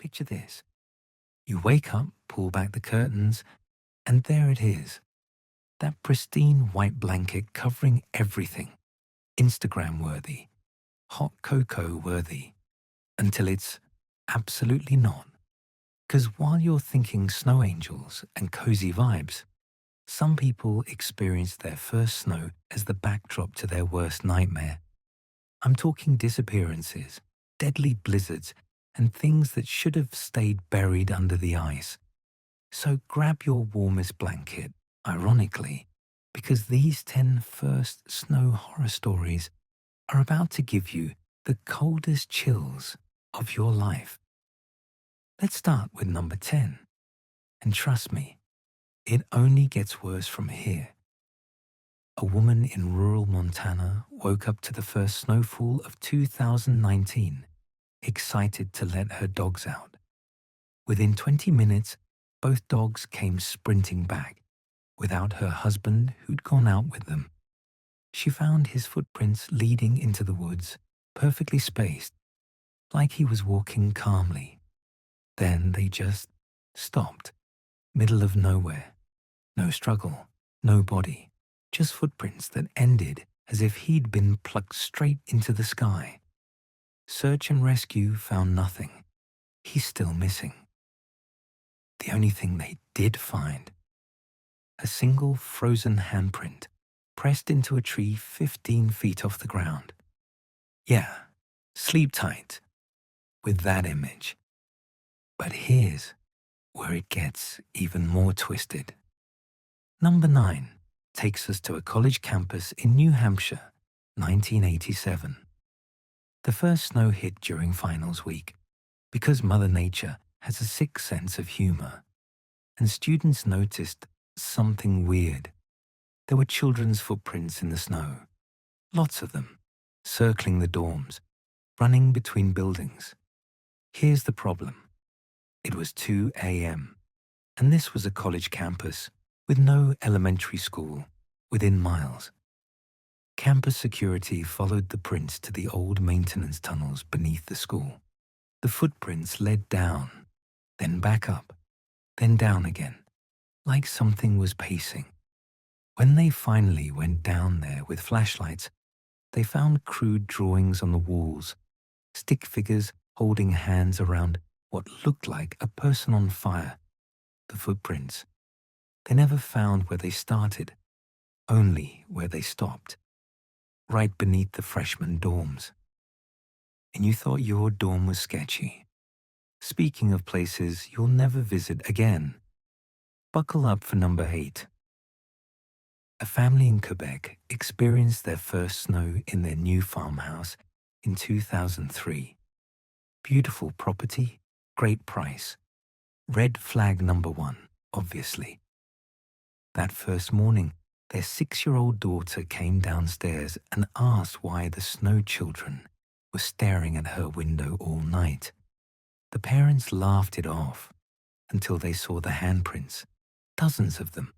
Picture this. You wake up, pull back the curtains, and there it is. That pristine white blanket covering everything. Instagram worthy. Hot cocoa worthy. Until it's absolutely not. Because while you're thinking snow angels and cozy vibes, some people experience their first snow as the backdrop to their worst nightmare. I'm talking disappearances, deadly blizzards, and things that should have stayed buried under the ice. So grab your warmest blanket, ironically, because these 10 first snow horror stories are about to give you the coldest chills of your life. Let's start with number 10. And trust me, it only gets worse from here. A woman in rural Montana woke up to the first snowfall of 2019, excited to let her dogs out. Within 20 minutes, both dogs came sprinting back, without her husband who'd gone out with them. She found his footprints leading into the woods, perfectly spaced, like he was walking calmly. Then they just stopped, middle of nowhere. No struggle, no body, just footprints that ended as if he'd been plucked straight into the sky. Search and rescue found nothing. He's still missing. The only thing they did find, a single frozen handprint pressed into a tree 15 feet off the ground. Yeah, sleep tight with that image. But here's where it gets even more twisted. Number 9 takes us to a college campus in New Hampshire, 1987. The first snow hit during finals week because Mother Nature has a sick sense of humor, and students noticed something weird. There were children's footprints in the snow, lots of them, circling the dorms, running between buildings. Here's the problem. It was 2 a.m., and this was a college campus with no elementary school within miles. Campus security followed the prints to the old maintenance tunnels beneath the school. The footprints led down, then back up, then down again, like something was pacing. When they finally went down there with flashlights, they found crude drawings on the walls, stick figures holding hands around what looked like a person on fire. The footprints. They never found where they started, only where they stopped, right beneath the freshman dorms. And you thought your dorm was sketchy. Speaking of places you'll never visit again, buckle up for number 8. A family in Quebec experienced their first snow in their new farmhouse in 2003. Beautiful property, great price. Red flag number 1, obviously. That first morning, their 6-year-old daughter came downstairs and asked why the snow children were staring at her window all night. The parents laughed it off until they saw the handprints, dozens of them.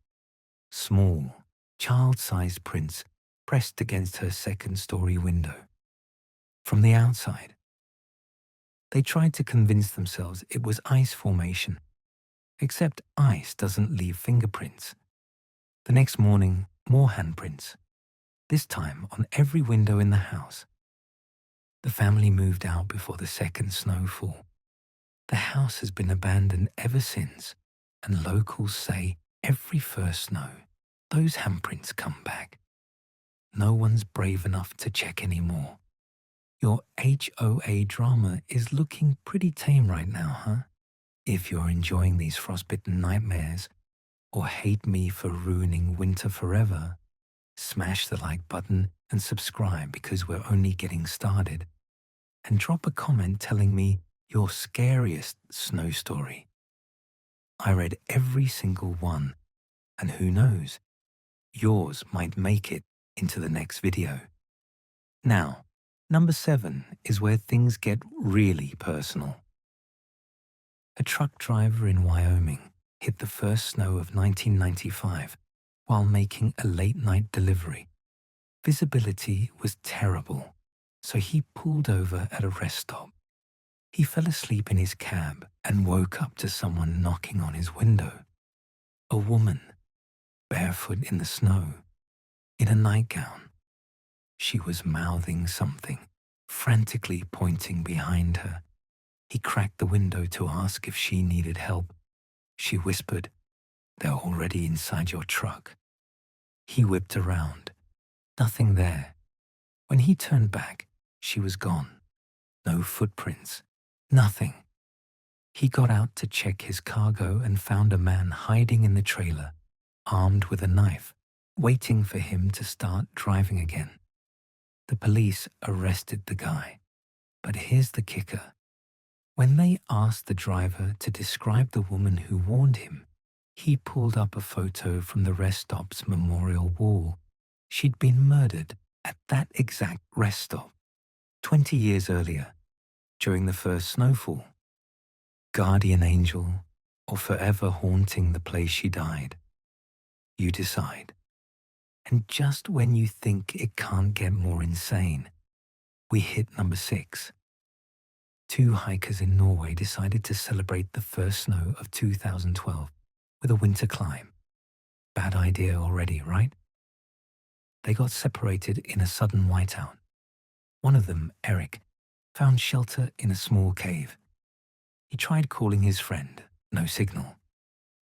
Small, child-sized prints pressed against her second-story window. From the outside, they tried to convince themselves it was ice formation, except ice doesn't leave fingerprints. The next morning, more handprints, this time on every window in the house. The family moved out before the second snowfall. The house has been abandoned ever since, and locals say every first snow, those handprints come back. No one's brave enough to check anymore. Your HOA drama is looking pretty tame right now, huh? If you're enjoying these frostbitten nightmares, or hate me for ruining winter forever, smash the like button and subscribe because we're only getting started. And drop a comment telling me your scariest snow story. I read every single one, and who knows, yours might make it into the next video. Now, number 7 is where things get really personal. A truck driver in Wyoming hit the first snow of 1995 while making a late-night delivery. Visibility was terrible, so he pulled over at a rest stop. He fell asleep in his cab and woke up to someone knocking on his window. A woman, barefoot in the snow, in a nightgown. She was mouthing something, frantically pointing behind her. He cracked the window to ask if she needed help. She whispered, "They're already inside your truck." He whipped around. Nothing there. When he turned back, she was gone. No footprints. Nothing. He got out to check his cargo and found a man hiding in the trailer, armed with a knife, waiting for him to start driving again. The police arrested the guy. But here's the kicker. When they asked the driver to describe the woman who warned him, he pulled up a photo from the rest stop's memorial wall. She'd been murdered at that exact rest stop 20 years earlier, during the first snowfall. Guardian angel, or forever haunting the place she died. You decide. And just when you think it can't get more insane, we hit number 6. 2 hikers in Norway decided to celebrate the first snow of 2012 with a winter climb. Bad idea already, right? They got separated in a sudden whiteout. One of them, Eric, found shelter in a small cave. He tried calling his friend, no signal,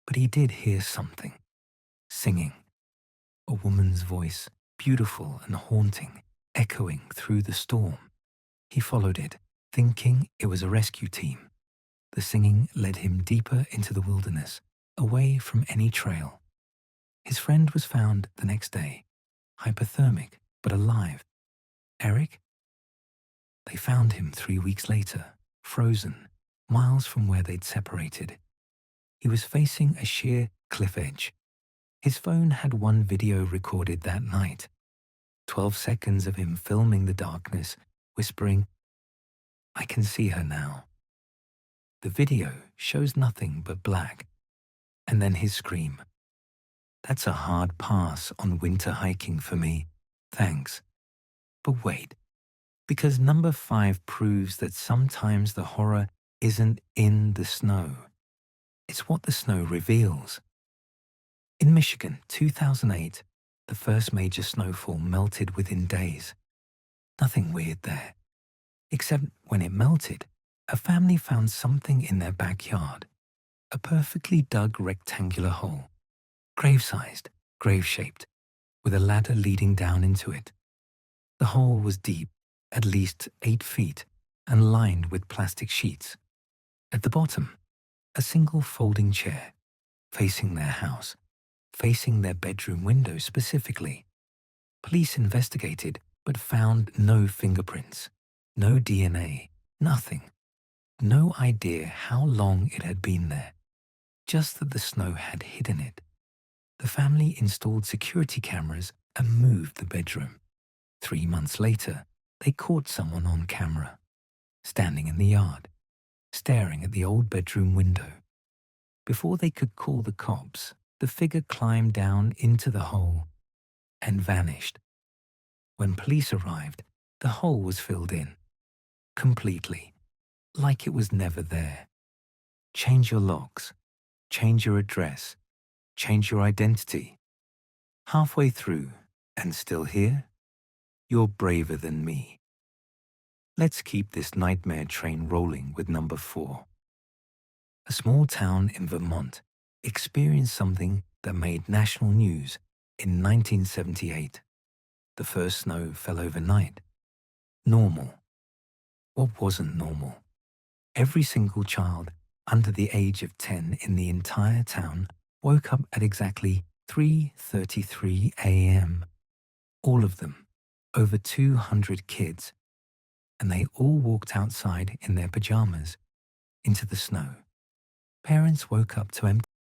but he did hear something. Singing. A woman's voice, beautiful and haunting, echoing through the storm. He followed it, thinking it was a rescue team. The singing led him deeper into the wilderness, away from any trail. His friend was found the next day, hypothermic but alive. Eric? They found him 3 weeks later, frozen, miles from where they'd separated. He was facing a sheer cliff edge. His phone had one video recorded that night. 12 seconds of him filming the darkness, whispering, "I can see her now." The video shows nothing but black. And then his scream. "That's a hard pass on winter hiking for me. Thanks." But wait, because number 5 proves that sometimes the horror isn't in the snow. It's what the snow reveals. In Michigan, 2008, the first major snowfall melted within days. Nothing weird there. Except when it melted, a family found something in their backyard. A perfectly dug rectangular hole. Grave-sized, grave-shaped, with a ladder leading down into it. The hole was deep, at least 8 feet, and lined with plastic sheets. At the bottom, a single folding chair, facing their house, facing their bedroom window specifically. Police investigated, but found no fingerprints, no DNA, nothing. No idea how long it had been there, just that the snow had hidden it. The family installed security cameras and moved the bedroom. 3 months later, they caught someone on camera, standing in the yard, staring at the old bedroom window. Before they could call the cops, the figure climbed down into the hole and vanished. When police arrived, the hole was filled in, completely, like it was never there. Change your locks, change your address, change your identity. Halfway through, and still here? You're braver than me. Let's keep this nightmare train rolling with number 4. A small town in Vermont experienced something that made national news in 1978. The first snow fell overnight. Normal. What wasn't normal? Every single child under the age of 10 in the entire town woke up at exactly 3:33 a.m. All of them, over 200 kids, and they all walked outside in their pajamas into the snow. Parents woke up to empty